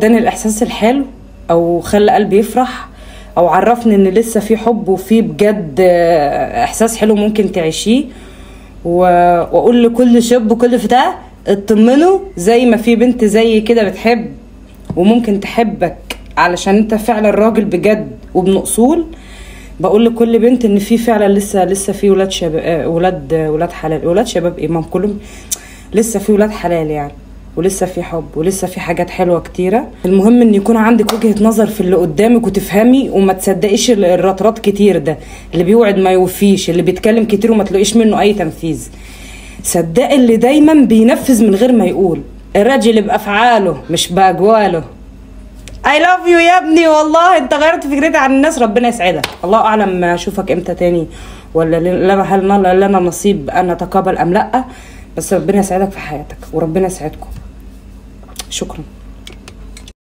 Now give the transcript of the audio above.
اداني الاحساس الحلو، او خلى قلبي يفرح، او عرفني ان لسه في حب وفي بجد احساس حلو ممكن تعيشيه. واقول لكل شاب وكل فتاة اطمنوا، زي ما في بنت زي كده بتحب وممكن تحبك علشان انت فعلا راجل بجد وابن اصول، بقول لكل بنت ان في فعلا لسه في ولاد شباب، ولاد حلال، ولاد شباب ايه، ما كلهم لسه في ولاد حلال يعني، ولسه في حب ولسه في حاجات حلوه كتيره. المهم ان يكون عندك وجهه نظر في اللي قدامك وتفهمي، وما تصدقيش الرطرات كتير ده اللي بيوعد ما يوفيش، اللي بيتكلم كتير وما تلاقيش منه اي تنفيذ. صدقي اللي دايما بينفذ من غير ما يقول، الراجل بافعاله مش باقواله. I love you يا ابني، والله انت غيرت فكرتي عن الناس، ربنا يسعدك. الله اعلم اشوفك امتى تاني، ولا هل لنا نصيب ان نتقابل ام لا، بس ربنا يسعدك في حياتك وربنا يسعدكم. شكرا.